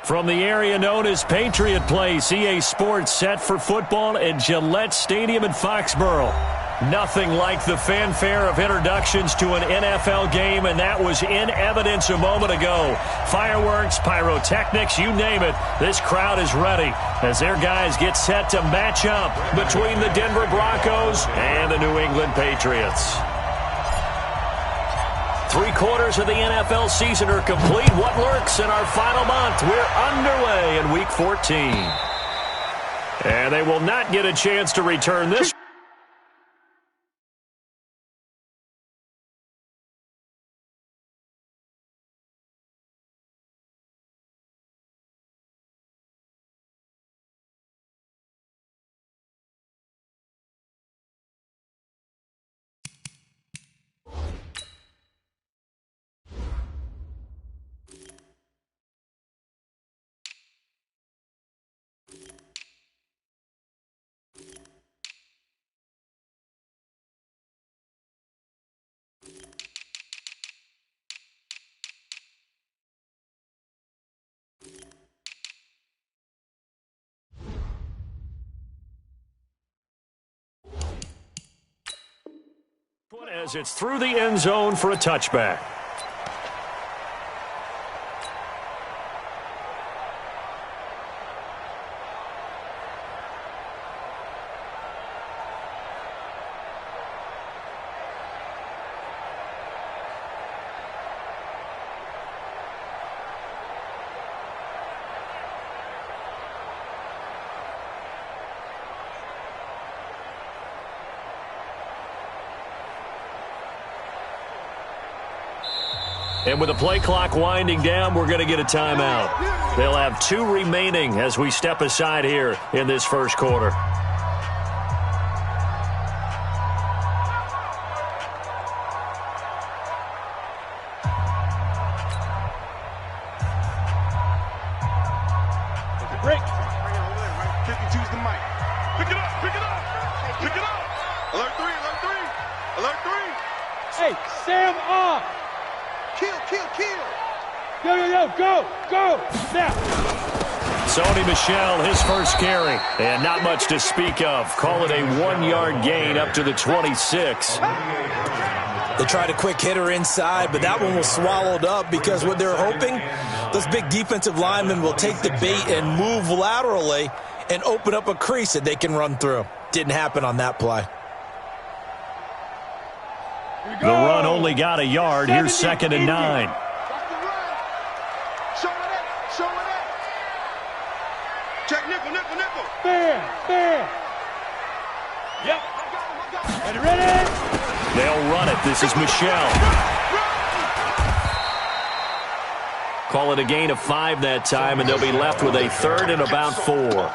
From the area known as Patriot Place, EA Sports set for football at Gillette Stadium in Foxborough. Nothing like the fanfare of introductions to an NFL game, and that was in evidence a moment ago. Fireworks, pyrotechnics, you name it, this crowd is ready as their guys get set to match up between the Denver Broncos and the New England Patriots. 3/4 of the NFL season are complete. What lurks in our final month? We're underway in Week 14. And they will not get a chance to return this. As it's through the end zone for a touchback. And with the play clock winding down, we're going to get a timeout. They'll have 2 remaining as we step aside here in this first quarter. Break. Choose the mic. Pick it up, pick it up, pick it up. Alert 3, alert 3, alert 3. Hey, Sam off. Kill, kill, kill. Yo, yo, yo, go, go, now. Sony Michel, his first carry, and not much to speak of. Call it a 1-yard gain up to the 26. They tried a quick hitter inside, but that one was swallowed up because what they're hoping, those big defensive linemen will take the bait and move laterally and open up a crease that they can run through. Didn't happen on that play. The run only got a yard. Here's 2nd and 9. Show it up, show it up. Check nickel, nickel, nickel. Fair, fair. Yep. Ready? They'll run it. This is Michel. Call it a gain of 5 that time, and they'll be left with a 3rd and about 4. Well,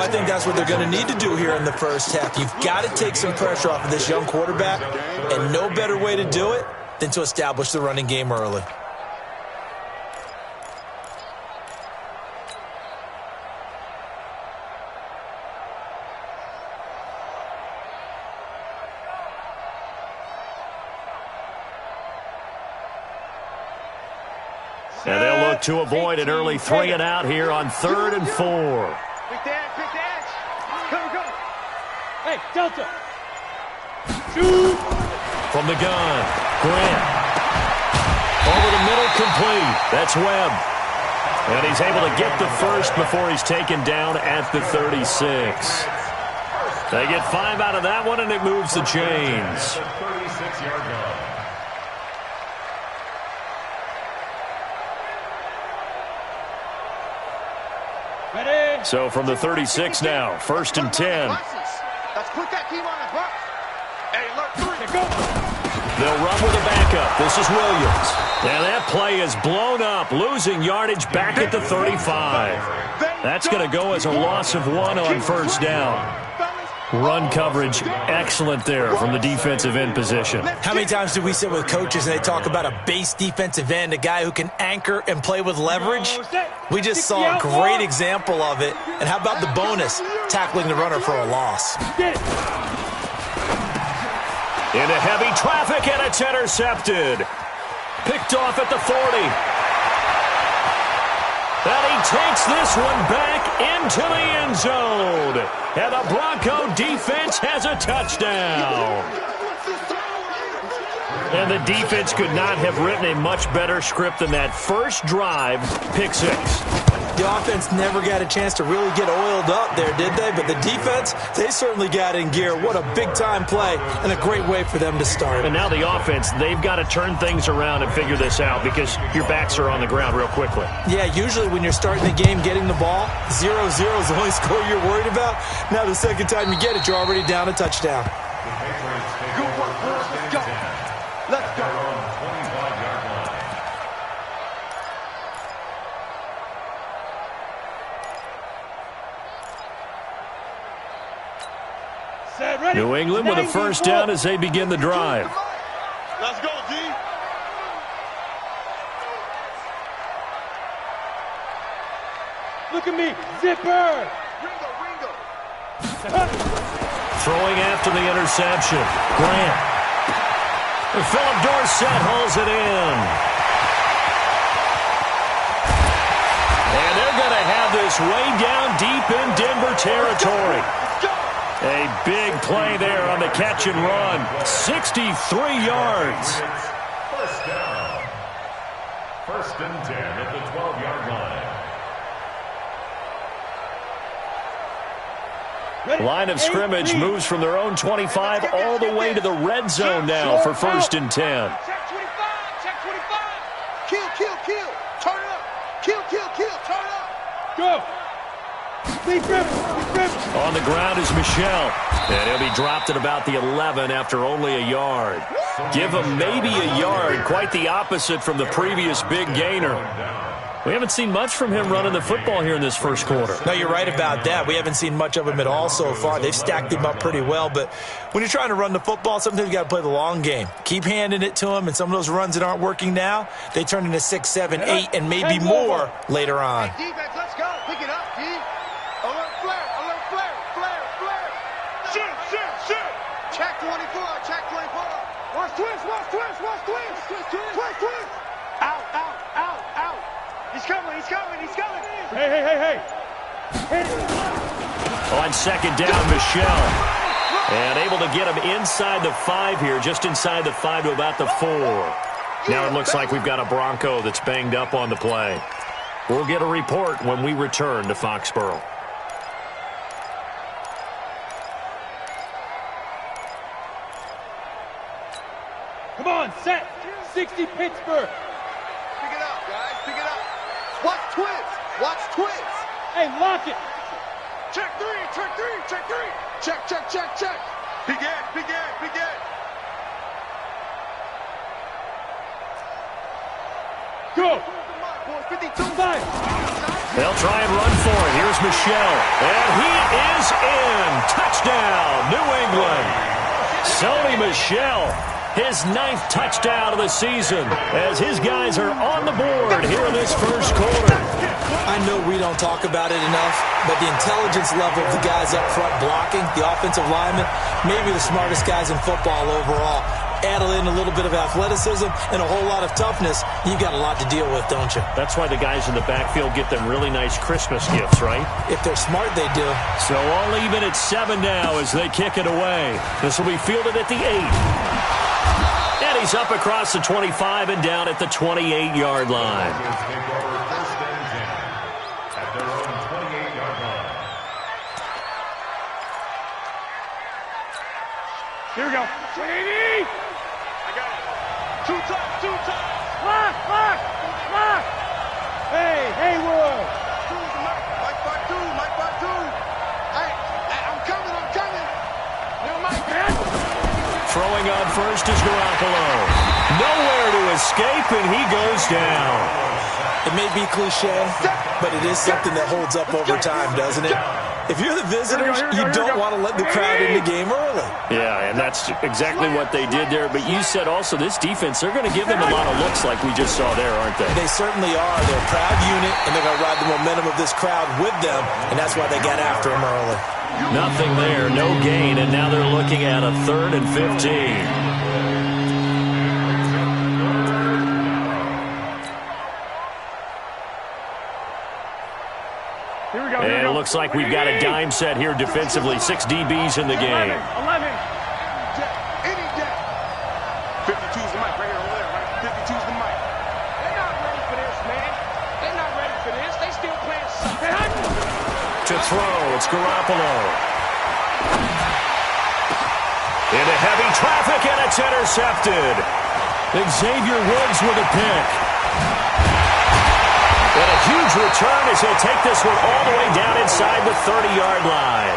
I think that's what they're going to need to do here in the first half. You've got to take some pressure off of this young quarterback, and no better way to do it than to establish the running game early. And they'll look to avoid an early 3 and out here on 3rd and 4. Pick the edge, pick the edge. Go, go. Hey, Delta. Shoot. From the gun, Grant. Over the middle, complete. That's Webb. And he's able to get the first before he's taken down at the 36. They get 5 out of that one, and it moves the chains. Ready? So from the 36 now, 1st and 10. Let's put that team on the bus. Hey, alert 3. Go. They'll run with a backup. This is Williams. And that play is blown up, losing yardage back at the 35. That's going to go as a loss of 1 on 1st down. Run coverage, excellent there from the defensive end position. How many times do we sit with coaches and they talk about a base defensive end, a guy who can anchor and play with leverage? We just saw a great example of it. And how about the bonus, tackling the runner for a loss? Into heavy traffic, and it's intercepted. Picked off at the 40. And he takes this one back into the end zone. And the Bronco defense has a touchdown. And the defense could not have written a much better script than that first drive, pick six. The offense never got a chance to really get oiled up there, did they? But the defense, they certainly got in gear. What a big-time play and a great way for them to start. And now the offense, they've got to turn things around and figure this out because your backs are on the ground real quickly. Yeah, usually when you're starting the game, getting the ball, 0-0 is the only score you're worried about. Now the second time you get it, you're already down a touchdown. Good work, boys. Let's go. Let's go. New England with a first down as they begin the drive. Let's go, D. Look at me, zipper. Ringo. Throwing after the interception. Grant. And Philip Dorsett hauls it in. And they're going to have this way down deep in Denver territory. A big play there on the catch and run. 63 yards. First down. First and 10 at the 12-yard line. Line of scrimmage moves from their own 25 all the way to the red zone now for first and 10. Check 25, check 25. Kill. Turn it up. Kill. Turn it up. Go. Lead driven. On the ground is Michel. And he'll be dropped at about the 11 after only a yard. Give him maybe a yard. Quite the opposite from the previous big gainer. We haven't seen much from him running the football here in this first quarter. No, you're right about that. We haven't seen much of him at all so far. They've stacked him up pretty well, but when you're trying to run the football, sometimes you got to play the long game. Keep handing it to him, and some of those runs that aren't working now, they turn into 6, 7, 8, and maybe more later on. Hey, defense, let's go. Pick it up, D. Alert flare. Shoot. Check 24. Watch twist. Out. He's coming. Hey. On second down, Michel. And able to get him inside the 5 here, just inside the 5 to about the 4. Now it looks like we've got a Bronco that's banged up on the play. We'll get a report when we return to Foxborough. Come on, set. 60 Pittsburgh. Pick it up, guys. Watch twist. Hey, lock it. Check three. Check. Begin. Go. 52. 5. They'll try and run for it. Here's Michel. And he is in. Touchdown, New England. Sony Michel, his 9th touchdown of the season as his guys are on the board here in this first quarter. I know we don't talk about it enough, but the intelligence level of the guys up front blocking, the offensive linemen, maybe the smartest guys in football overall. Add in a little bit of athleticism and a whole lot of toughness, you've got a lot to deal with, don't you? That's why the guys in the backfield get them really nice Christmas gifts, right? If they're smart, they do. So all even at 7 now as they kick it away. This will be fielded at the 8. And he's up across the 25 and down at the 28-yard line. Here we go. 80. I got it. Two times. Lock. Hey, Haywood. Mike Badu. Hey, I'm coming. Little Mike, man. Throwing on first is Garoppolo. Nowhere to escape, and he goes down. It may be cliche, but it is something that holds up over time, doesn't it? If you're the visitors, you don't want to let the crowd in the game early. Yeah, and that's exactly what they did there. But you said also this defense, they're going to give them a lot of looks like we just saw there, aren't they? They certainly are. They're a proud unit, and they're going to ride the momentum of this crowd with them, and that's why they got after him early. Nothing there, no gain, and now they're looking at a 3rd and 15. Here we go. And it looks like we've got a dime set here defensively. 6 DBs in the game. 11. Any day. 52's the mic right here over there, right? 52's the mic. They're not ready for this, man. They're not ready for this. They still playing suck. To throw, it's Garoppolo. Into heavy traffic, and it's intercepted. Xavier Woods with a pick. And a huge return as he'll take this one all the way down inside the 30-yard line.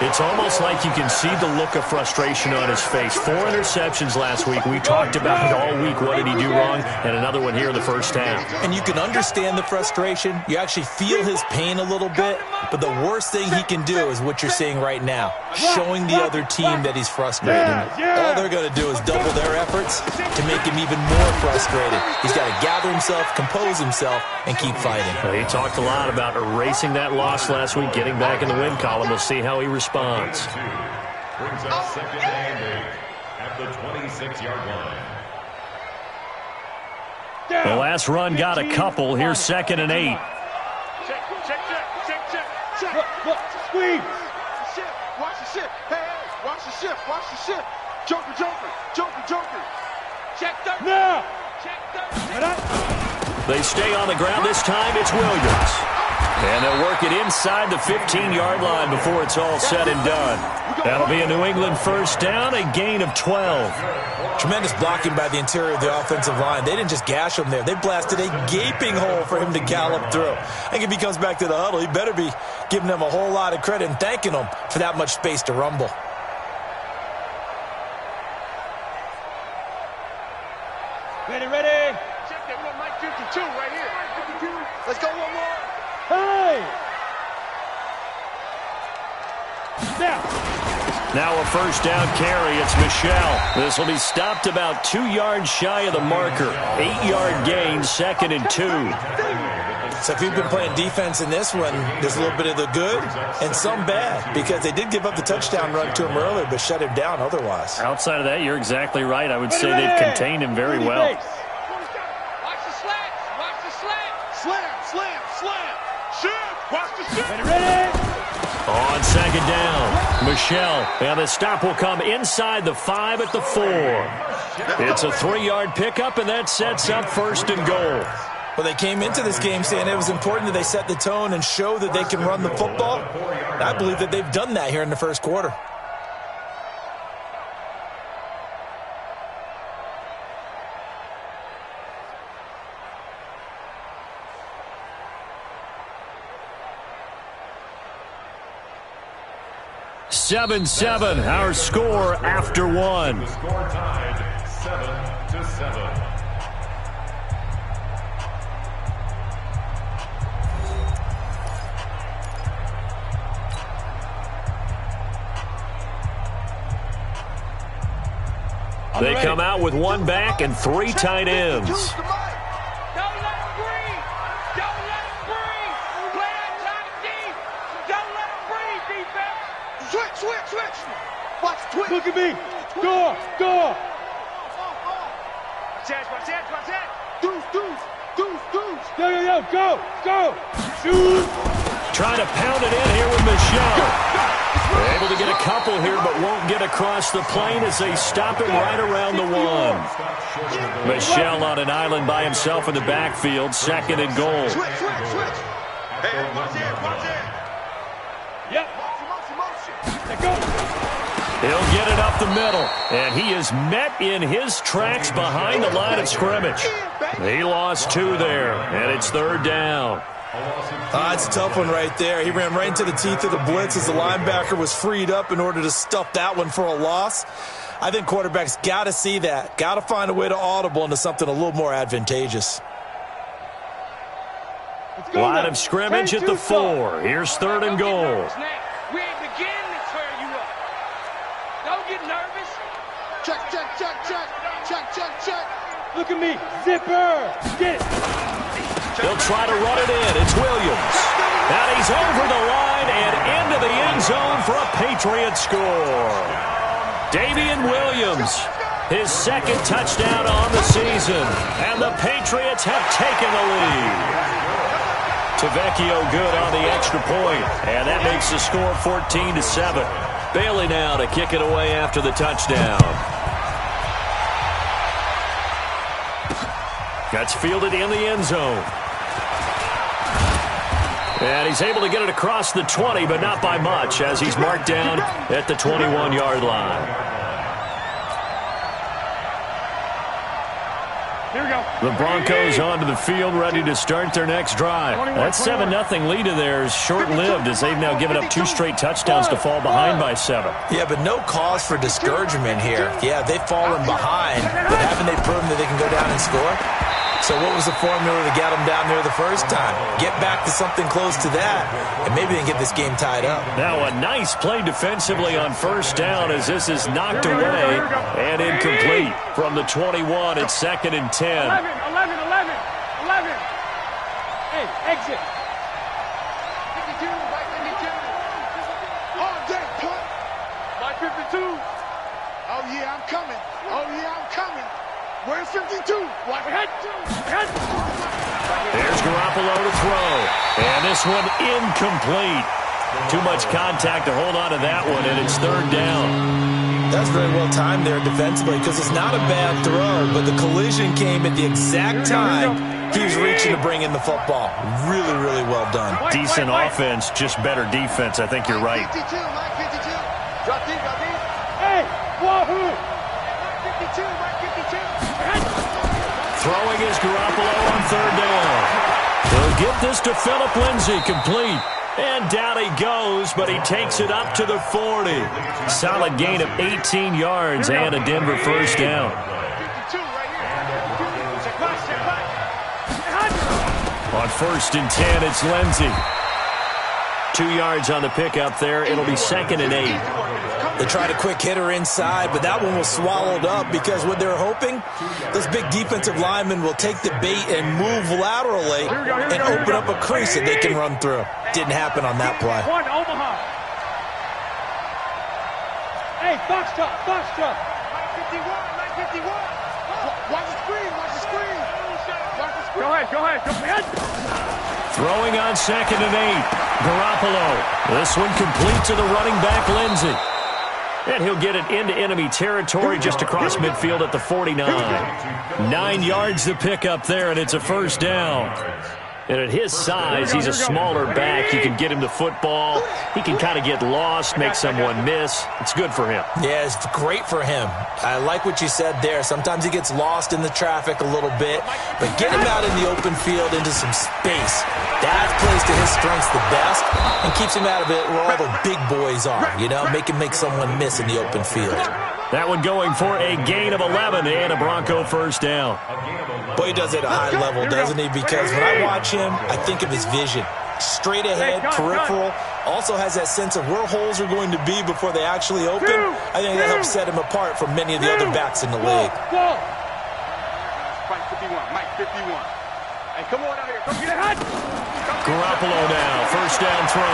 It's almost like you can see the look of frustration on his face. 4 interceptions last week. We talked about it all week. What did he do wrong? And another one here in the first half. And you can understand the frustration. You actually feel his pain a little bit. But the worst thing he can do is what you're seeing right now, showing the other team that he's frustrated. All they're going to do is double their efforts to make him even more frustrated. He's got to gather himself, compose himself, and keep fighting. Well, he talked a lot about erasing that loss last week, getting back in the win column. We'll see how he responds. Brings up second and 8 at the 26-yard line. The last run got a couple. Here's second and 8. Check. Look, squeeze. Watch the shift. Hey, watch the shift. Watch the shift. Joker. Check 30. Now. Check 30. They stay on the ground. This time it's Williams. And they'll work it inside the 15-yard line before it's all said and done. That'll be a New England first down, a gain of 12. Tremendous blocking by the interior of the offensive line. They didn't just gash him there. They blasted a gaping hole for him to gallop through. I think if he comes back to the huddle, he better be giving them a whole lot of credit and thanking them for that much space to rumble. Ready. Check that. We got Mike 52 right here. 52. Let's go one more. Hey. Now a first down carry. It's Michelle. This will be stopped about 2 yards shy of the marker. 8-yard gain, second and 2. So if you've been playing defense in this one, there's a little bit of the good and some bad, because they did give up the touchdown run to him earlier, but shut him down otherwise. Outside of that, you're exactly right. I would say they've contained him very well. Watch the slats. Watch the slats. Slam. Shift. Watch the shift. Ready. On second down, Michelle. And the stop will come inside the 5 at the 4. It's a 3-yard pickup, and that sets up first and goal. Well, they came into this game saying it was important that they set the tone and show that they can run the football. And I believe that they've done that here in the first quarter. Seven, our score after 1. The score tied 7-7. They come out with 1 back and 3 tight ends. Don't let him breathe. Don't let him breathe. Play outside deep. Don't let him breathe, defense. Switch. Watch the twitch. Look at me. Go. Watch that. Deuce. Yo. Go. Shoot. Trying to pound it in here with Michelle. They're able to get a couple here, but won't get across the plane as they stop him right around the 1. Michelle on an island by himself in the backfield, second and goal. Switch. Hey, watch it. Yep. Motion. Let go. He'll get it up the middle, and he is met in his tracks behind the line of scrimmage. He lost 2 there, and it's third down. It's a tough one right there. He ran right into the teeth of the blitz as the linebacker was freed up in order to stuff that one for a loss. I think quarterbacks got to see that. Got to find a way to audible into something a little more advantageous. Line of scrimmage at the 4. Here's third and goal. We ain't beginning to tear you up. Don't get nervous. Check. Look at me. Zipper. Get it. They'll try to run it in. It's Williams. And he's over the line and into the end zone for a Patriot score. Davian Williams, his second touchdown on the season. And the Patriots have taken the lead. Tavecchio good on the extra point, and that makes the score 14-7. Bailey now to kick it away after the touchdown. That's fielded in the end zone. And he's able to get it across the 20, but not by much, as he's marked down at the 21-yard line. Here we go. The Broncos onto the field, ready to start their next drive. That 7-0 lead of theirs short-lived, as they've now given up 2 straight touchdowns to fall behind by 7. Yeah, but no cause for discouragement here. Yeah, they've fallen behind, but haven't they proven that they can go down and score? So what was the formula to get them down there the first time? Get back to something close to that, and maybe they can get this game tied up. Now a nice play defensively on first down, as this is knocked away and incomplete. From the 21, it's 2nd and 10. 11. Hey, exit. 52, right 52. All day, punt. My 52. Oh, yeah, I'm coming. Oh, yeah, I'm coming. Where's 52? What? There's Garoppolo to throw. And this one incomplete. Too much contact to hold on to that one, and it's 3rd down. That's very well timed there defensively, because it's not a bad throw, but the collision came at the exact time he was reaching to bring in the football. Really, really well done. Decent offense, just better defense. I think you're right. 52, Mike 52. Drop deep, drop deep. Hey, wahoo. Mike 52, Mike 52. Throwing is Garoppolo on 3rd down. He'll get this to Phillip Lindsay, complete. And down he goes, but he takes it up to the 40. Solid gain of 18 yards and a Denver first down. 52 right here. Check back. On 1st and 10, it's Lindsay. 2 yards on the pickup there. It'll be 2nd and 8. They tried a quick hitter inside, but that one was swallowed up, because what they're hoping, this big defensive lineman will take the bait and move laterally and open up a crease that they can run through. Didn't happen on that play. One, Omaha. Hey, box truck. Mike 51. Watch the screen. Go ahead. Throwing on 2nd and 8. Garoppolo. This one complete to the running back, Lindsay. And he'll get it into enemy territory just across midfield at the 49. 9 yards to pick up there, and it's a first down. And at his size, he's a smaller back. You can get him the football. He can kind of get lost, make someone miss. It's good for him. Yeah, it's great for him. I like what you said there. Sometimes he gets lost in the traffic a little bit, but get him out in the open field into some space. That plays to his strengths the best and keeps him out of it where all the big boys are, make him make someone miss in the open field. That one going for a gain of 11 and a Bronco first down. Boy, he does it at a high level, doesn't he? Because when I watch him, I think of his vision. Straight ahead, peripheral. Also has that sense of where holes are going to be before they actually open. I think that helps set him apart from many of the other backs in the league. Mike 51. Hey, come on out here. Come get it. Garoppolo now, first down throw.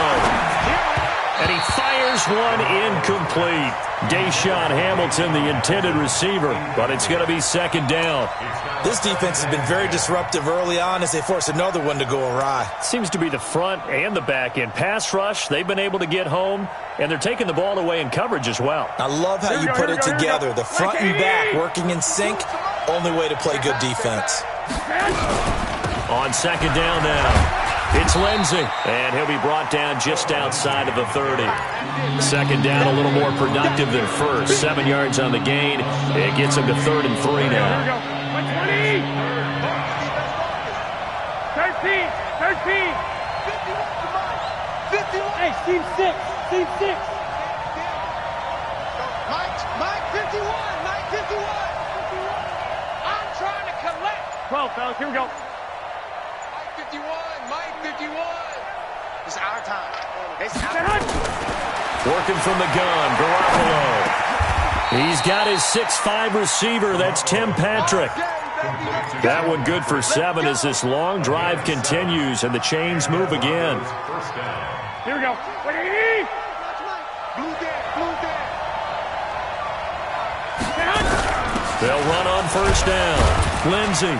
And he fires one incomplete. Deshaun Hamilton, the intended receiver, but it's going to be 2nd down. This defense has been very disruptive early on as they force another one to go awry. Seems to be the front and the back end. Pass rush, they've been able to get home, and they're taking the ball away in coverage as well. I love how you put it together. The front and back working in sync, only way to play good defense. On 2nd down now. It's Lindsay, and he'll be brought down just outside of the 30. 2nd down, a little more productive than first. 7 yards on the gain. It gets him to 3rd and 3 now. 20. 13. 51. Hey, team 6. Mike 51. I'm trying to collect. 12, fellas, here we go. Mike 51. It's our time. Working from the gun, Garoppolo. He's got his 6'5 receiver. That's Tim Patrick. That one good for 7 as this long drive continues and the chains move again. Here we go. They'll run on first down. Lindsay.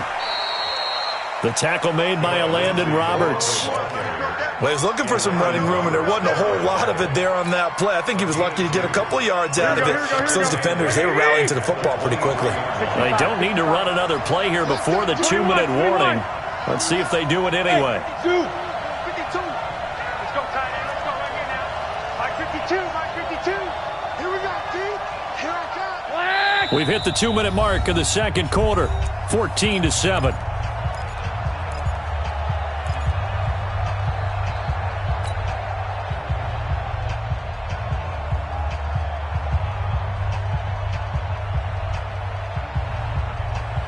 The tackle made by Landon Roberts. Well, he was looking for some running room, and there wasn't a whole lot of it there on that play. I think he was lucky to get a couple of yards out of it. So those defenders, they were rallying to the football pretty quickly. They don't need to run another play here before the 2-minute warning. Let's see if they do it anyway. 52. Let's go, tight end. Let's go right here now. Mike 52. Mike 52. Here we go, D. Here I come. We've hit the 2-minute mark of the second quarter. 14-7.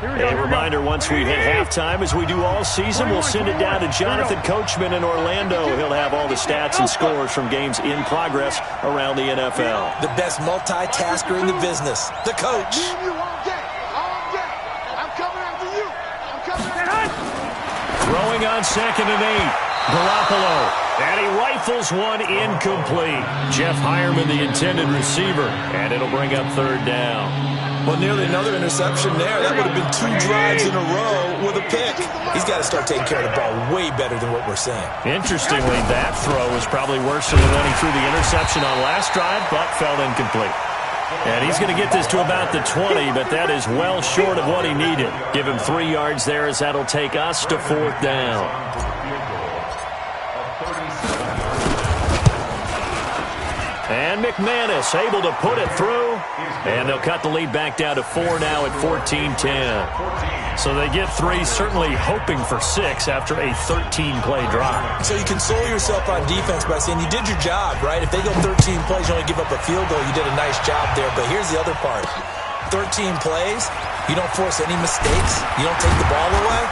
A reminder, once we hit halftime, as we do all season, we'll send it down to Jonathan Coachman in Orlando. He'll have all the stats and scores from games in progress around the NFL. The best multitasker in the business, the coach. Throwing on 2nd and 8. Garoppolo. And he rifles one incomplete. Jeff Hireman, the intended receiver. And it'll bring up 3rd down. Well, nearly another interception there. That would have been 2 drives in a row with a pick. He's got to start taking care of the ball way better than what we're seeing. Interestingly, that throw was probably worse than when he threw the interception on last drive, but fell incomplete. And he's going to get this to about the 20, but that is well short of what he needed. Give him 3 yards there, as that'll take us to 4th down. And McManus able to put it through. And they'll cut the lead back down to 4 now at 14-10. So they get 3, certainly hoping for 6 after a 13-play drive. So you console yourself on defense by saying you did your job, right? If they go 13 plays, you only give up a field goal, you did a nice job there. But here's the other part. 13 plays, you don't force any mistakes, you don't take the ball away.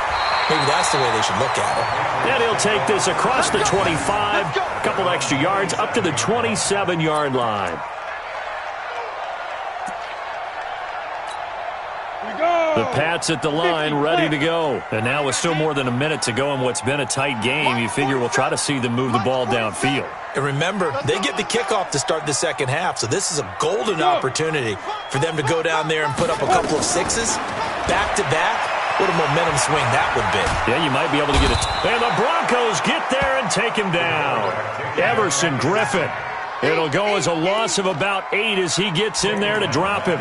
Maybe that's the way they should look at it. And he'll take this across the 25, a couple extra yards, up to the 27-yard line. The Pats at the line, ready to go. And now with still more than a minute to go in what's been a tight game, you figure we'll try to see them move the ball downfield. And remember, they get the kickoff to start the second half, so this is a golden opportunity for them to go down there and put up a couple of 6s back-to-back. What a momentum swing that would be. Yeah, you might be able to get it. And the Broncos get there and take him down. Everson Griffin. It'll go as a loss of about 8 as he gets in there to drop him.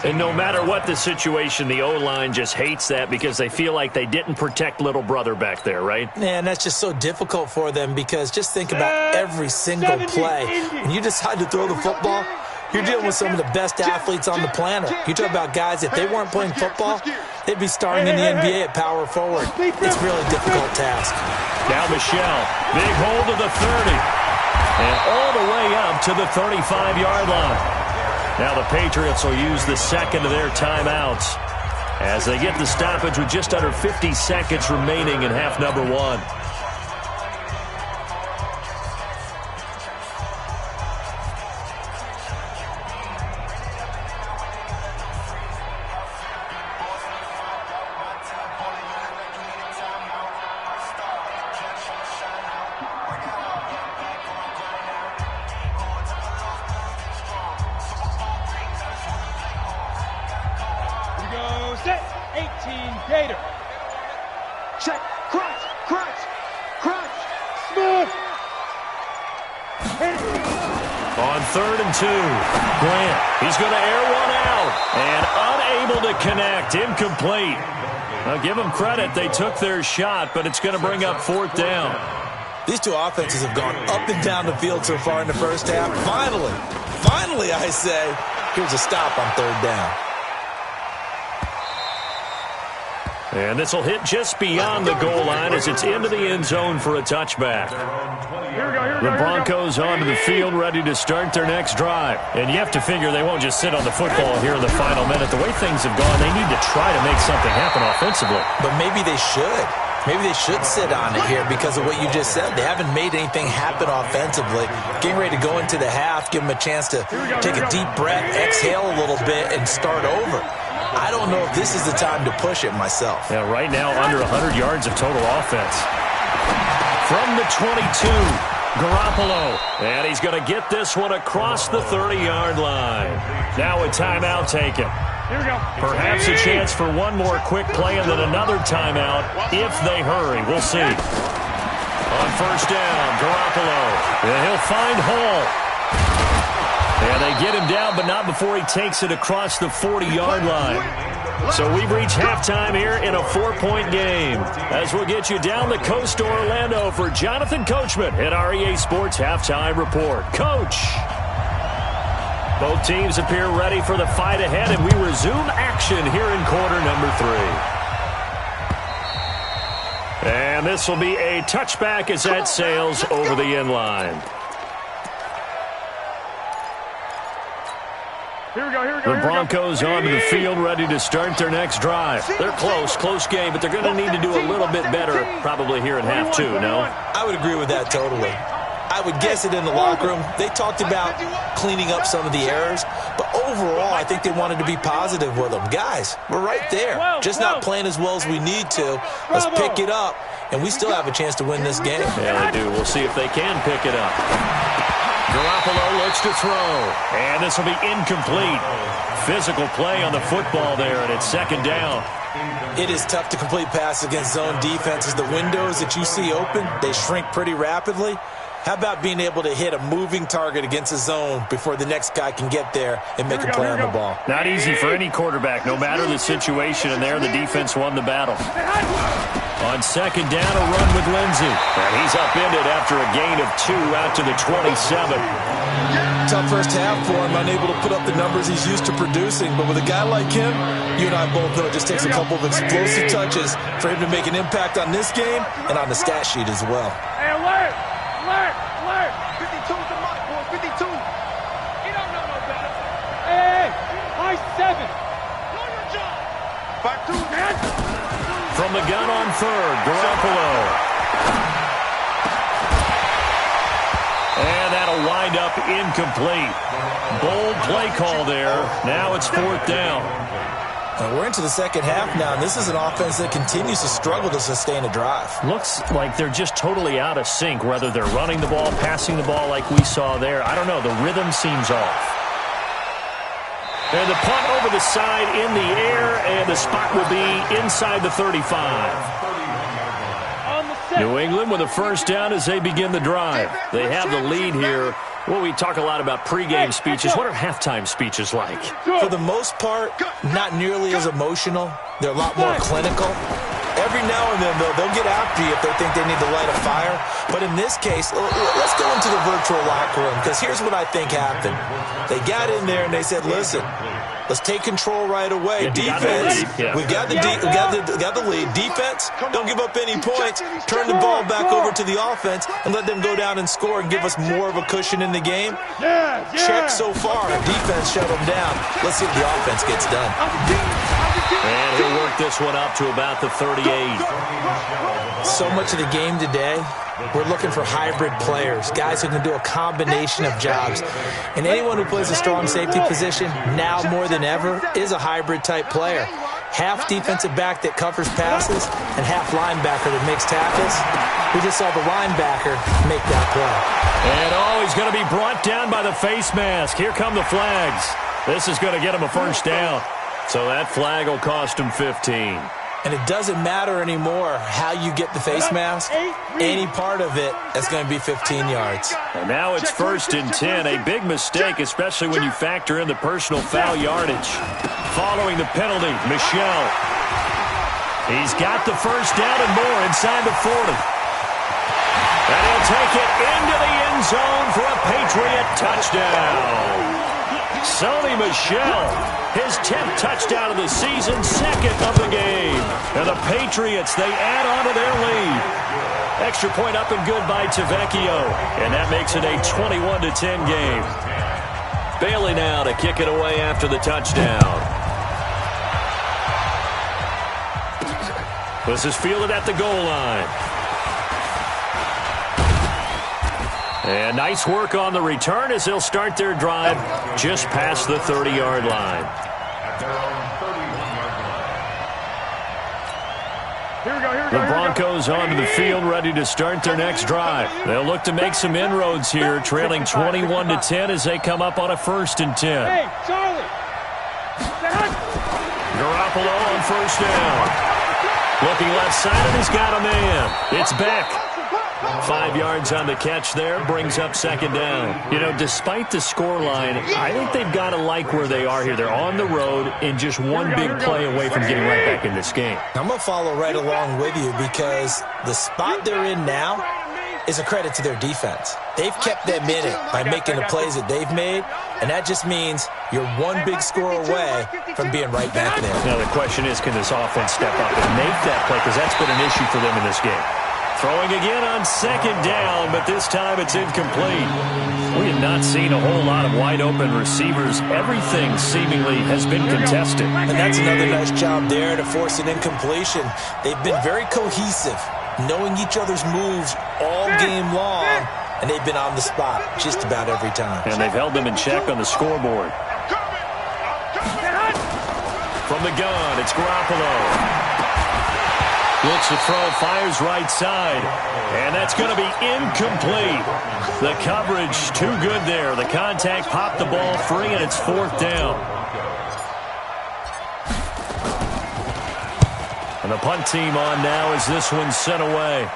And no matter what the situation, the O-line just hates that because they feel like they didn't protect little brother back there, right? Man, that's just so difficult for them because just think about every single play. When you decide to throw the football, you're dealing with some of the best athletes on the planet. You talk about guys, if they weren't playing football, they'd be starting in the NBA at power forward. It's a really difficult task. Now Michelle, big hold of the 30. And all the way up to the 35-yard line. Now the Patriots will use the second of their timeouts as they get the stoppage with just under 50 seconds remaining in half number 1. On 3rd and 2, Grant, he's going to air one out and unable to connect, incomplete. Now give them credit, they took their shot, but it's going to bring up 4th down. These two offenses have gone up and down the field so far in the first half. Finally, I say, here's a stop on 3rd down. And this will hit just beyond the goal line as it's into the end zone for a touchback. The Broncos onto the field, ready to start their next drive. And you have to figure they won't just sit on the football here in the final minute. The way things have gone, they need to try to make something happen offensively. But maybe they should. Maybe they should sit on it here because of what you just said. They haven't made anything happen offensively. Getting ready to go into the half, give them a chance to take a deep breath, exhale a little bit, and start over. I don't know if this is the time to push it myself. Yeah, right now under 100 yards of total offense. From the 22, Garoppolo. And he's going to get this one across the 30-yard line. Now a timeout taken. Here we go. Perhaps a chance for one more quick play and then another timeout if they hurry. We'll see. On first down, Garoppolo. And he'll find Hall. And they get him down, but not before he takes it across the 40-yard line. So we've reached halftime here in a 4-point game. As we'll get you down the coast to Orlando for Jonathan Coachman at our EA Sports Halftime Report. Coach. Both teams appear ready for the fight ahead, and we resume action here in quarter number 3. And this will be a touchback as that sails over the end line. Here we go. The Broncos onto the field, ready to start their next drive. They're close game, but they're going to need to do a little bit better probably here in half 2, no? I would agree with that totally. I would guess it in the locker room. They talked about cleaning up some of the errors, but overall, I think they wanted to be positive with them. Guys, we're right there. Just not playing as well as we need to. Let's pick it up, and we still have a chance to win this game. Yeah, they do. We'll see if they can pick it up. Garoppolo looks to throw, and this will be incomplete. Physical play on the football there, and it's second down. It is tough to complete passes against zone defenses. The windows that you see open, they shrink pretty rapidly. How about being able to hit a moving target against a zone before the next guy can get there and make a play on the ball? Not easy for any quarterback, no matter the situation, and there the defense won the battle. On second down, a run with Lindsey. And he's upended after a gain of 2 out to the 27. Tough first half for him, unable to put up the numbers he's used to producing. But with a guy like him, you and I both know it just takes a couple of explosive touches for him to make an impact on this game and on the stat sheet as well. Hey, alert! 52's the mark, boy. 52. He don't know no better. Hey, high 7. Know your job. 5-2, man. From the gun on third, Garoppolo. And that'll wind up incomplete. Bold play call there. Now it's fourth down. We're into the second half now, and this is an offense that continues to struggle to sustain a drive. Looks like they're just totally out of sync, whether they're running the ball, passing the ball like we saw there. I don't know. The rhythm seems off. And the punt over the side in the air, and the spot will be inside the 35. New England with a first down as they begin the drive. They have the lead here. Well, we talk a lot about pregame speeches. What are halftime speeches like? For the most part, not nearly as emotional. They're a lot more clinical. Every now and then, though, they'll get after you if they think they need to light a fire. But in this case, let's go into the virtual locker room, because here's what I think happened. They got in there and they said, listen, let's take control right away. Defense, we've got the lead. Defense, don't give up any points. Turn the ball back over to the offense and let them go down and score and give us more of a cushion in the game. Check so far. Defense shut them down. Let's see if the offense gets done. And he'll work this one up to about the 38. So much of the game today, we're looking for hybrid players, guys who can do a combination of jobs. And anyone who plays a strong safety position, now more than ever, is a hybrid-type player. Half defensive back that covers passes and half linebacker that makes tackles. We just saw the linebacker make that play. And he's going to be brought down by the face mask. Here come the flags. This is going to get him a first down. So that flag will cost him 15. And it doesn't matter anymore how you get the face mask. Any part of it is going to be 15 yards. And now it's first and 10. A big mistake, especially when you factor in the personal foul yardage. Following the penalty, Michel. He's got the first down and more inside the 40. And he'll take it into the end zone for a Patriot touchdown. Sony Michel, his 10th touchdown of the season, second of the game. And the Patriots, they add on to their lead. Extra point up and good by Tavecchio. And that makes it a 21-10 game. Bailey now to kick it away after the touchdown. This is fielded at the goal line. And nice work on the return as they'll start their drive just past the 30-yard line. The Broncos onto the field, ready to start their next drive. They'll look to make some inroads here, trailing 21-10 as they come up on a first and 10. Hey, Charlie! Garoppolo on first down. Looking left side, and he's got a man. It's Beck. 5 yards on the catch there, brings up second down. You know, despite the scoreline, I think they've got to like where they are here. They're on the road and just one big play away from getting right back in this game. I'm going to follow right along with you because the spot they're in now is a credit to their defense. They've kept them in it by making the plays that they've made, and that just means you're one big score away from being right back there. Now, the question is, can this offense step up and make that play? Because that's been an issue for them in this game. Throwing again on second down, but this time it's incomplete. We have not seen a whole lot of wide-open receivers. Everything seemingly has been contested. And that's another nice job there to force an incompletion. They've been very cohesive, knowing each other's moves all game long, and they've been on the spot just about every time. And they've held them in check on the scoreboard. From the gun, it's Garoppolo. Looks to throw, fires right side, and that's going to be incomplete. The coverage too good there. The contact popped the ball free, and it's fourth down. And the punt team on now as this one's sent away.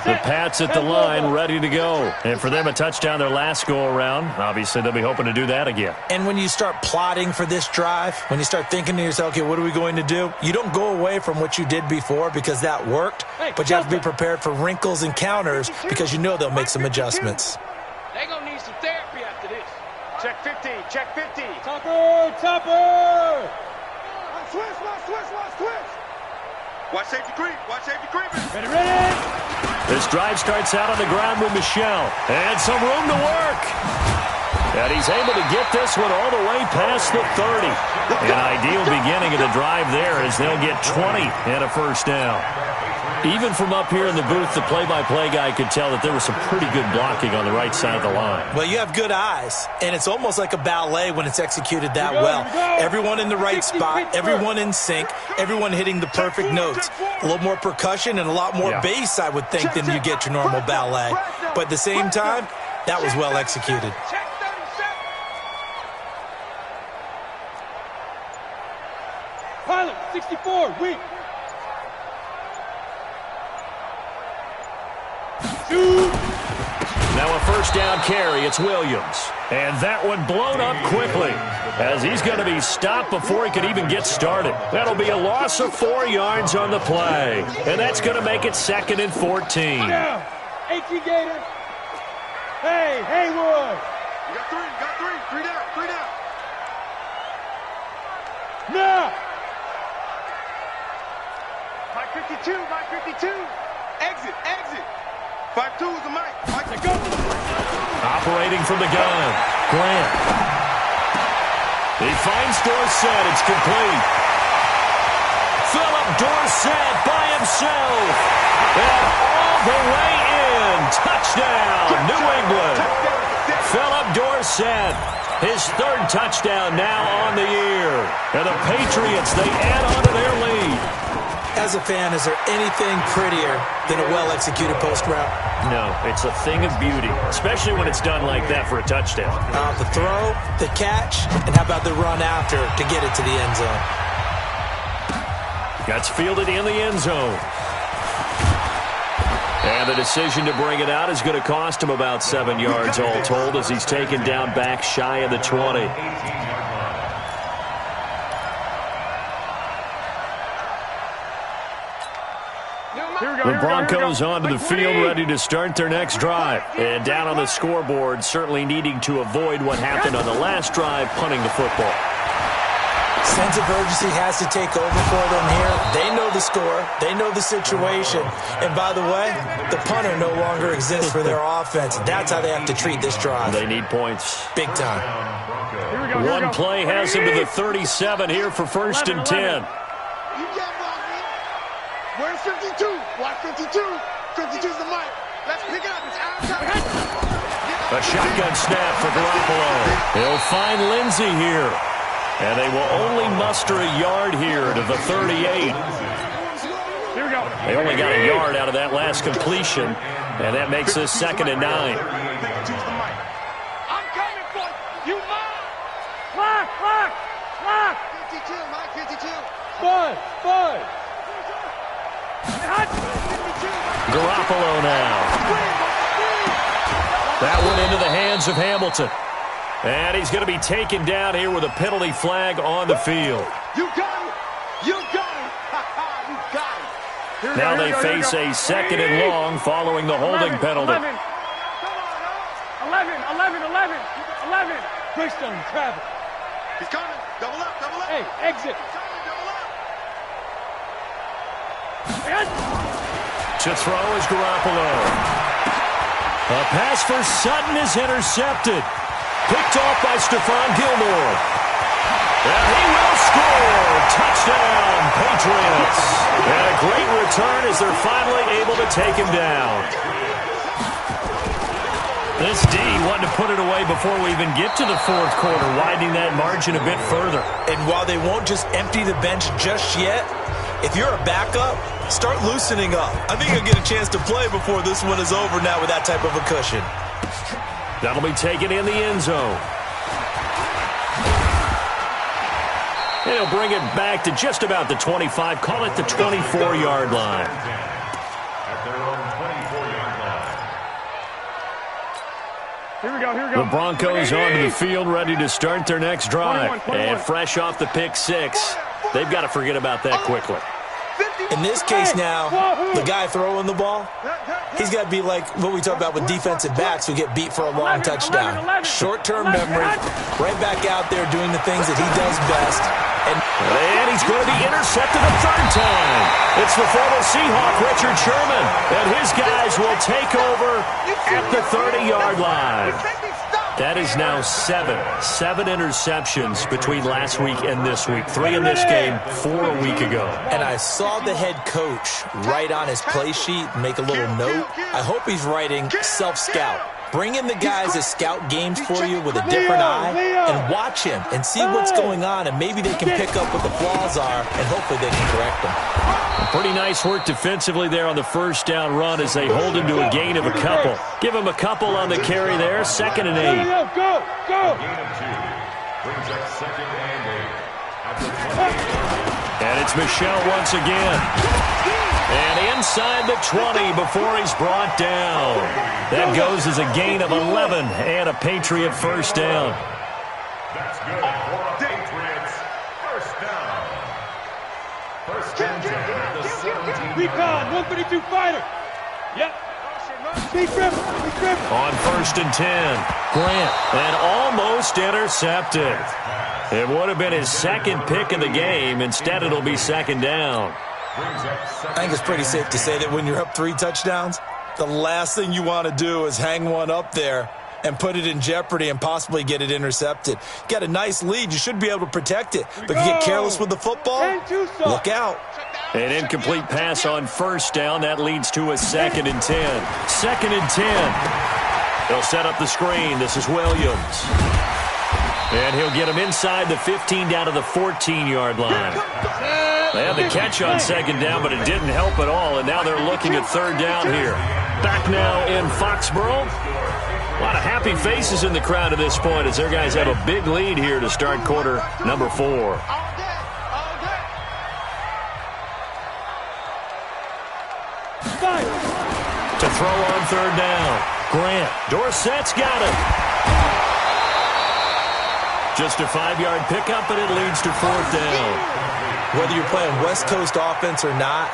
The Pats at the line, ready to go. And for them, a touchdown their last go-around. Obviously, they'll be hoping to do that again. And when you start plotting for this drive, when you start thinking to yourself, okay, what are we going to do? You don't go away from what you did before because that worked, but you have to be prepared for wrinkles and counters because you know they'll make some adjustments. They're going to need some therapy after this. Check 50, check 50. Topper, topper! Switch. Watch safety creep, Ready, ready! This drive starts out on the ground with Michel. And some room to work. And he's able to get this one all the way past the 30. An ideal beginning of the drive there as they'll get 20 and a first down. Even from up here in the booth, the play-by-play guy could tell that there was some pretty good blocking on the right side of the line. Well, you have good eyes, and it's almost like a ballet when it's executed that well. Everyone in the right spot, everyone in sync, everyone hitting the perfect notes. A little more percussion and a lot more bass, I would think, than you get your normal ballet. But at the same time, that was well executed. Pilot, 64, weak. Now a first down carry, it's Williams. And that one blown up quickly as he's going to be stopped before he can even get started. That'll be a loss of 4 yards on the play. And that's going to make it 2nd and 14. Yeah. 18 Gator. Hey, Haywood. You got three down. Now. Mike 52. Exit. 5-2 is the mic. Let's go. Operating from the gun, Grant. He finds Dorsett. It's complete. Philip Dorsett by himself. And all the way in. Touchdown, New England. Philip Dorsett. His 3rd touchdown now on the year. And the Patriots, they add on to their lead. As a fan, is there anything prettier than a well-executed post route? No, it's a thing of beauty, especially when it's done like that for a touchdown. The throw, the catch, and how about the run after to get it to the end zone? Gets fielded in the end zone. And the decision to bring it out is going to cost him about 7 yards all told as he's taken down back shy of the 20. The Broncos onto the field, ready to start their next drive. And down on the scoreboard, certainly needing to avoid what happened on the last drive, punting the football. Sense of urgency has to take over for them here. They know the score. They know the situation. And by the way, the punter no longer exists for their offense. That's how they have to treat this drive. They need points. Big time. One play has them to the 37 here for 1st and 10. Where's 52? Watch 52. 52's the mic. Let's pick it up. It's our time. A shotgun snap for Garoppolo. He'll find Lindsey here. And they will only muster a yard here to the 38. They only got a yard out of that last completion, and that makes this 2nd and 9. I'm coming for you. Mine. Lock. 52, Mike, 52. Five. Garoppolo now. That one into the hands of Hamilton. And he's going to be taken down here with a penalty flag on the field. You got it. You got it. You got it. Now they face a 2nd and long following the holding penalty. 11. 11. Greystone, travel. He's coming. Double up. Hey, exit. To throw is Garoppolo. A pass for Sutton is intercepted. Picked off by Stephon Gilmore. And he will score. Touchdown, Patriots. And a great return as they're finally able to take him down. This D wanted to put it away before we even get to the 4th quarter, widening that margin a bit further. And while they won't just empty the bench just yet, if you're a backup, start loosening up. I think you'll get a chance to play before this one is over now with that type of a cushion. That'll be taken in the end zone. And he'll bring it back to just about the 25. Call it the 24-yard line. At their own 24-yard line. Here we go. The Broncos onto the field, ready to start their next drive. 21. And fresh off the pick 6, they've got to forget about that quickly. In this case now, the guy throwing the ball, he's got to be like what we talk about with defensive backs who get beat for a long touchdown. Short-term memory, right back out there doing the things that he does best. And he's going to be intercepted a 3rd time. It's the former Seahawk, Richard Sherman, and his guys will take over at the 30-yard line. That is now 7 interceptions between last week and this week. 3 in this game, 4 a week ago. And I saw the head coach write on his play sheet, make a little note. I hope he's writing self-scout. Bring in the guys that scout games for you with a different eye and watch him and see what's going on, and maybe they can pick up what the flaws are, and hopefully they can correct them. Pretty nice work defensively there on the 1st down run as they hold him to a gain of a couple. Give him a couple on the carry there, 2nd and 8. Go. Gain of 2. Brings up 2nd and 8. At the 28. And it's Michel once again. And inside the 20 before he's brought down. That goes as a gain of 11 and a Patriot 1st down. That's good for a Patriots 1st down. 1st and 10 at the 17. Recon, 132 fighter. Yep. Speed dribble. On 1st and 10, Grant, and almost intercepted. It would have been his 2nd pick of the game. Instead, it'll be 2nd down. I think it's pretty safe to say that when you're up 3 touchdowns, the last thing you want to do is hang one up there and put it in jeopardy and possibly get it intercepted. Got a nice lead. You should be able to protect it. But if you get careless with the football, look out. An incomplete pass on 1st down. That leads to a 2nd and 10. 2nd and 10. They'll set up the screen. This is Williams. And he'll get him inside the 15 down to the 14-yard line. They had the catch on 2nd down, but it didn't help at all. And now they're looking at 3rd down here. Back now in Foxborough. A lot of happy faces in the crowd at this point as their guys have a big lead here to start quarter number 4. To throw on 3rd down. Grant. Dorsett's got it. Just a 5-yard pickup, and it leads to 4th down. Whether you're playing West Coast offense or not,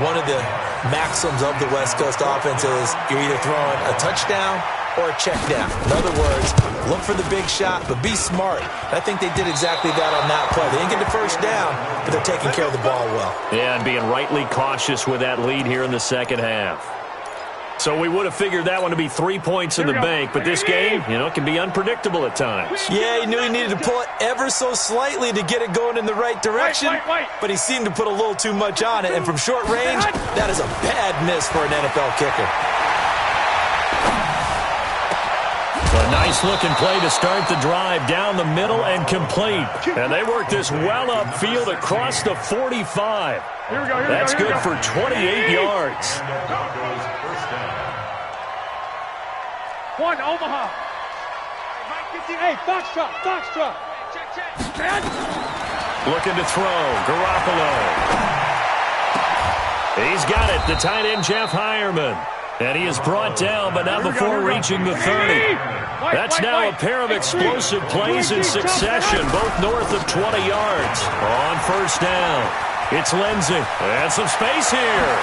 one of the maxims of the West Coast offense is you're either throwing a touchdown or a check down. In other words, look for the big shot, but be smart. I think they did exactly that on that play. They didn't get the 1st down, but they're taking care of the ball well. Yeah, and being rightly cautious with that lead here in the 2nd half. So we would have figured that one to be 3 points in the bank, but this game, can be unpredictable at times. Yeah, he knew he needed to pull it ever so slightly to get it going in the right direction, but he seemed to put a little too much on it, and from short range, that is a bad miss for an NFL kicker. A nice-looking play to start the drive down the middle and complete. And they work this well upfield across the 45. That's good for 28 yards. Broncos first down. One, Omaha. Hey, Foxtrot. Looking to throw. Garoppolo. He's got it. The tight end, Jeff Heuerman. And he is brought down, but not before reaching the 30. That's now a pair of explosive plays in succession, both north of 20 yards. On first down, it's Lindsey. And some space here.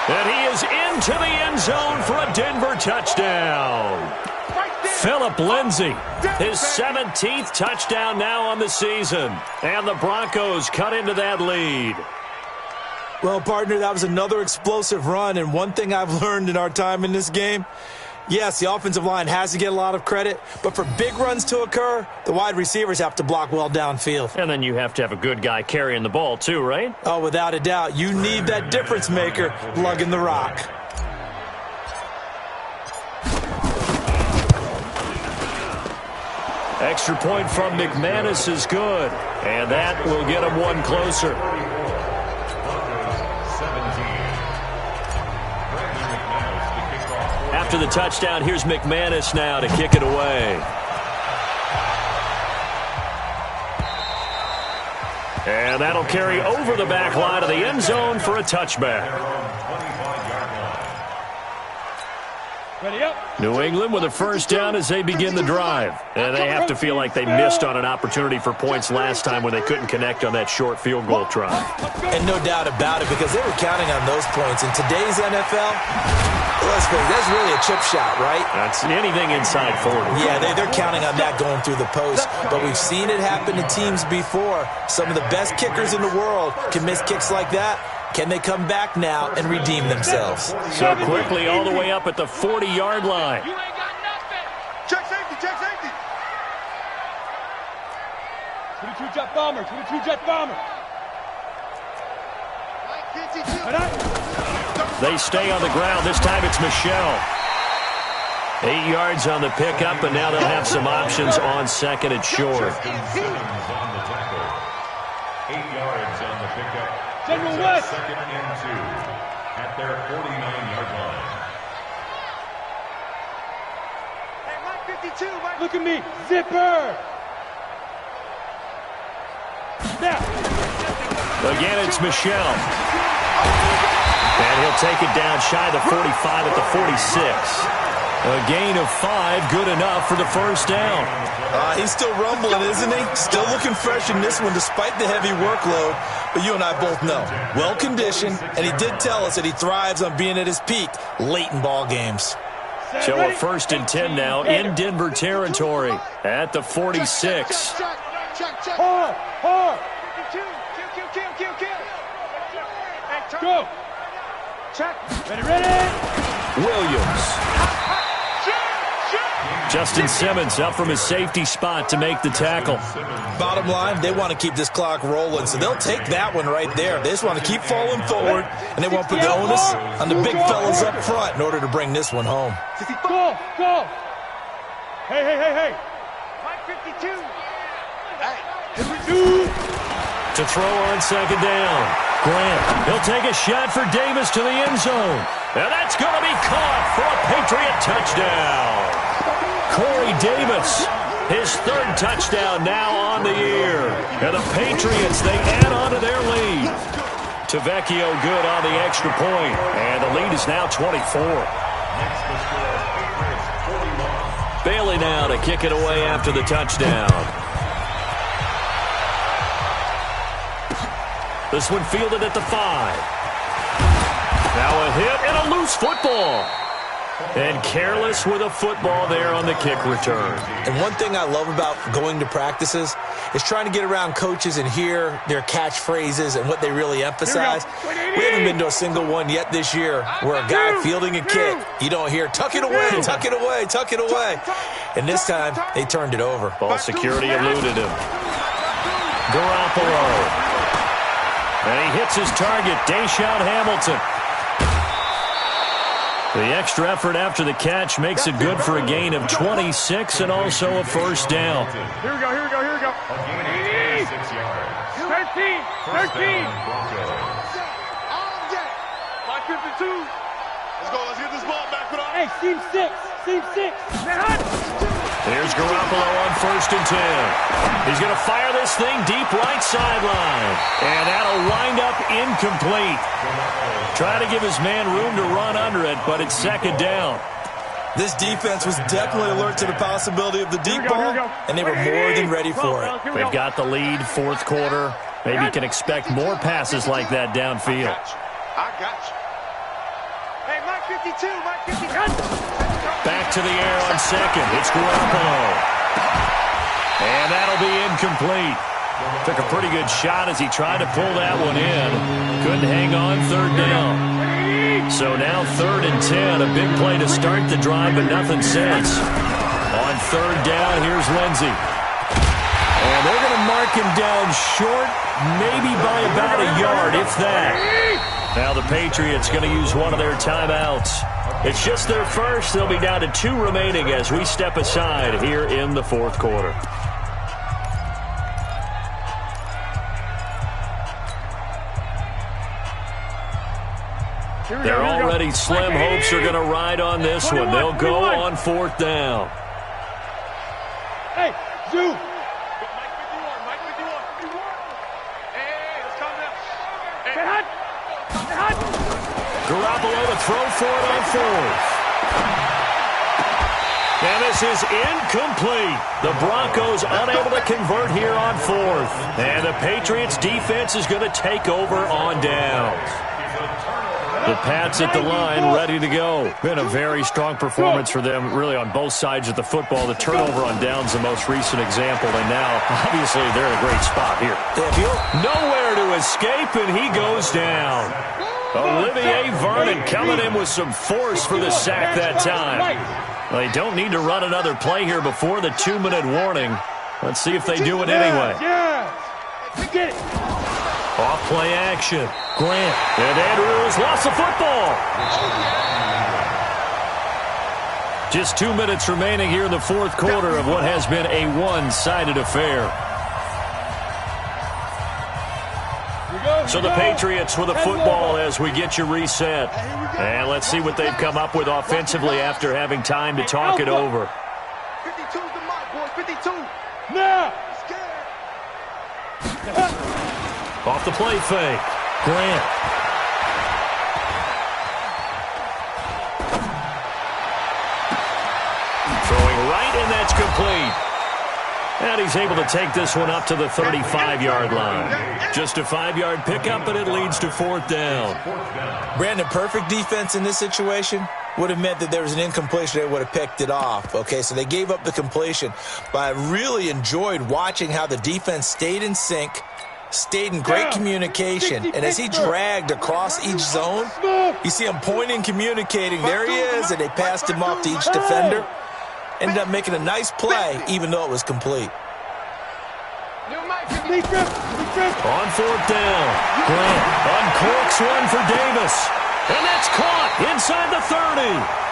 And he is into the end zone for a Denver touchdown. Philip Lindsey, his 17th touchdown now on the season. And the Broncos cut into that lead. Well, partner, that was another explosive run, and one thing I've learned in our time in this game, yes, the offensive line has to get a lot of credit, but for big runs to occur, the wide receivers have to block well downfield. And then you have to have a good guy carrying the ball too, right? Oh, without a doubt. You need that difference maker lugging the rock. Extra point from McManus is good, and that will get him one closer. After the touchdown, here's McManus now to kick it away. And that'll carry over the back line of the end zone for a touchback. New England with a first down as they begin the drive. And they have to feel like they missed on an opportunity for points last time when they couldn't connect on that short field goal try. And no doubt about it, because they were counting on those points. In today's NFL, let's face it, that's really a chip shot, right? That's anything inside 40. Yeah, they're counting on that going through the post. But we've seen it happen to teams before. Some of the best kickers in the world can miss kicks like that. Can they come back now and redeem themselves? So quickly all the way up at the 40-yard line. You ain't got nothing. Check safety, check safety. 22 jet bomber. They stay on the ground. This time it's Michelle. 8 yards on the pickup, and now they'll have some options on second and short. 8 yards on the pickup. General West. Second and 2 at their 49-yard line. Hey, Mike 52. Look at me. Zipper. Now. Again, it's Michelle. And he'll take it down shy of the 45 at the 46. A gain of 5, good enough for the first down. He's still rumbling, isn't he? Still looking fresh in this one despite the heavy workload. But you and I both know, well-conditioned, and he did tell us that he thrives on being at his peak late in ball games. So a first and 10 now in Denver territory at the 46. Hard. Go. Check. Ready. Williams. Justin Simmons up from his safety spot to make the tackle. Bottom line, they want to keep this clock rolling, so they'll take that one right there. They just want to keep falling forward, and they won't put the onus on the big fellas up front in order to bring this one home. Go. Hey. Mike 52. To throw on second down. Grant, he'll take a shot for Davis to the end zone. And that's going to be caught for a Patriot touchdown. Corey Davis, his third touchdown now on the year. And the Patriots, they add on to their lead. Tavecchio good on the extra point. And the lead is now 24. Next to score, Patriots 41. Bailey now to kick it away after the touchdown. This one fielded at the 5. Now a hit and a loose football. And careless with a football there on the kick return. And one thing I love about going to practices is trying to get around coaches and hear their catchphrases and what they really emphasize. We haven't been to a single one yet this year where a guy fielding a kick, you don't hear, tuck it away, tuck it away, tuck it away. And this time, they turned it over. Ball security eluded him. Garoppolo. And he hits his target, Deshaun Hamilton. The extra effort after the catch makes it good for a gain of 26 and also a first down. Here we go, here we go, here we go. A gain of 6 yards. 13, 13. My 52. Let's go. Let's get this ball back with our... Hey, seam 6. Seam 6. Here's Garoppolo on 1st and 10. He's going to fire this thing deep right sideline. And that'll wind up incomplete. Try to give his man room to run under it, but it's 2nd down. This defense was definitely alert to the possibility of the deep ball, and they were more than ready for it. They've got the lead, 4th quarter. Maybe you can expect more passes like that downfield. I got you. Hey, Mike 52, Mike 52. Back to the air on 2nd. It's Garoppolo. And that'll be incomplete. Took a pretty good shot as he tried to pull that one in. Couldn't hang on, 3rd down. So now 3rd and 10. A big play to start the drive, but nothing since. On 3rd down, here's Lindsey. And they're going to mark him down short, maybe by about a yard, if that. Now the Patriots going to use one of their timeouts. It's just their first. They'll be down to 2 remaining as we step aside here in the 4th quarter. They're already slim hopes are going to ride on this one. They'll go on 4th down. Hey, Zoo. Mike 51, Mike 51. Hey, let's calm down. Get hot. Get hot. Garoppolo to throw for it on 4th. And this is incomplete. The Broncos unable to convert here on 4th. And the Patriots defense is going to take over on downs. The Pats at the line, ready to go. Been a very strong performance for them, really, on both sides of the football. The turnover on downs, the most recent example, and now, obviously, they're in a great spot here. Nowhere to escape, and he goes down. Olivier Vernon coming in with some force for the sack that time. They don't need to run another play here before the 2-minute warning. Let's see if they do it anyway. Get it. Off play action. Grant. And Andrews lost the football. Just 2 minutes remaining here in the 4th quarter of what has been a one-sided affair. So the Patriots with a football as we get you reset. And let's see what they've come up with offensively after having time to talk it over. 52's the mark, boys. 52. Now. Off the play fake. Grant. Throwing right, and that's complete. And he's able to take this one up to the 35-yard line. Just a 5-yard pickup, and it leads to 4th down. Brandon, perfect defense in this situation would have meant that there was an incompletion. They would have picked it off. Okay, so they gave up the completion. But I really enjoyed watching how the defense stayed in sync, stayed in great communication, and as he dragged across each zone, you see him pointing, communicating. There he is, and they passed him off to each defender. Ended up making a nice play, even though it was complete. On 4th down, Grant uncorks one for Davis, and that's caught inside the 30.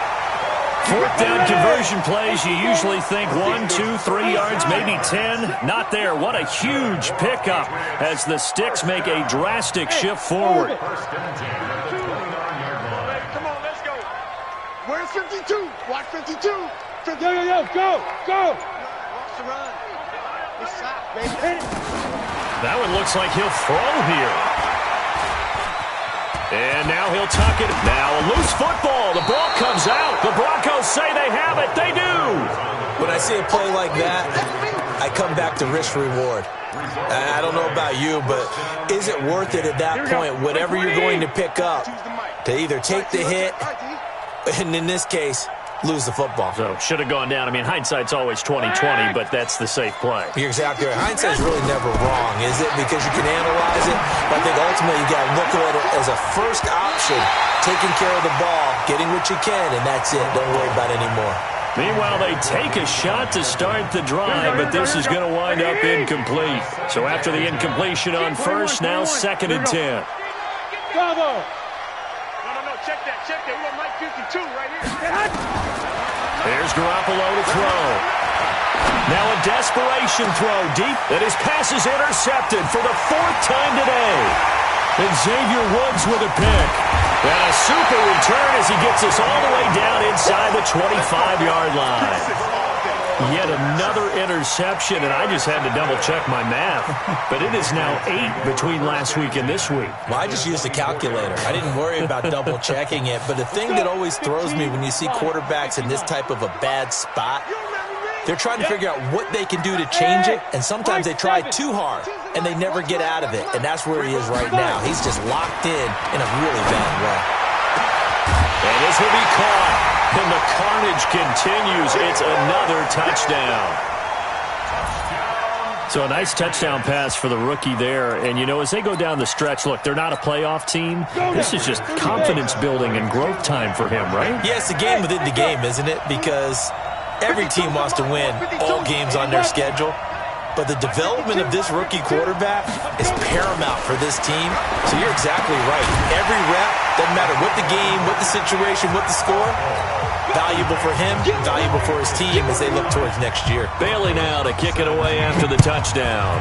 4th down conversion plays, you usually think 1, 2, 3 yards, maybe 10. Not there. What a huge pickup as the Sticks make a drastic shift forward. Come on, let's go. Where's 52? Watch 52. Yo, go. Watch the run. Good shot, baby. That one looks like he'll throw here. And now he'll tuck it. Now a loose football. The ball comes out. The Broncos say they have it. They do. When I see a play like that, I come back to risk-reward. I don't know about you, but is it worth it at that point, whatever you're going to pick up, to either take the hit, and in this case, lose the football? So should have gone down. I mean, hindsight's always 20/20, but that's the safe play. You're exactly right. Hindsight's really never wrong, is it? Because you can analyze it, but I think ultimately you got to look at it as a first option, taking care of the ball, getting what you can, and that's it. Don't worry about it anymore. Meanwhile, they take a shot to start the drive, but this is going to wind up incomplete. So after the incompletion on first, now 2nd and 10. Bravo. No, Check that. We got Mike 52 right here. Here's Garoppolo to throw. Now a desperation throw deep, and his pass is intercepted for the 4th time today. And Xavier Woods with a pick. And a super return as he gets us all the way down inside the 25-yard line. Yet another interception, and I just had to double-check my math. But it is now 8 between last week and this week. Well, I just used a calculator. I didn't worry about double-checking it. But the thing that always throws me when you see quarterbacks in this type of a bad spot, they're trying to figure out what they can do to change it, and sometimes they try too hard, and they never get out of it. And that's where he is right now. He's just locked in a really bad way. And this will be caught. And the carnage continues. It's another touchdown. So a nice touchdown pass for the rookie there. And, you know, as they go down the stretch, look, they're not a playoff team. This is just confidence building and growth time for him, right? Yeah, it's a game within the game, isn't it? Because every team wants to win all games on their schedule. But the development of this rookie quarterback is paramount for this team. So you're exactly right. Every rep, doesn't matter what the game, what the situation, what the score, valuable for him, valuable for his team as they look towards next year. Bailey now to kick it away after the touchdown.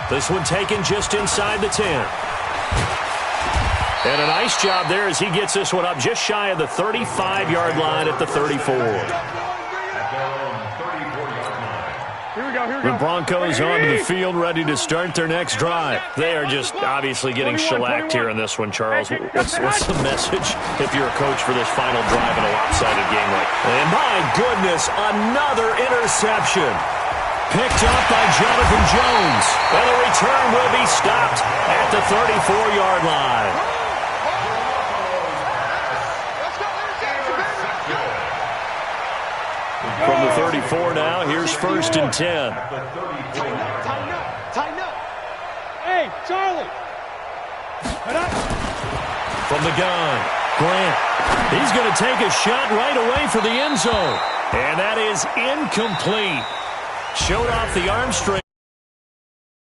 This one taken just inside the 10. And a nice job there as he gets this one up just shy of the 35-yard line at the 34. The Broncos onto the field, ready to start their next drive. They are just obviously getting shellacked here in this one, Charles. What's the message if you're a coach for this final drive in a lopsided game like that? And my goodness, another interception. Picked up by Jonathan Jones. And the return will be stopped at the 34-yard line. From the 34 now, here's 1st and 10. Tighten up. Hey, Charlie. From the gun, Grant. He's going to take a shot right away for the end zone. And that is incomplete. Showed off the arm strength.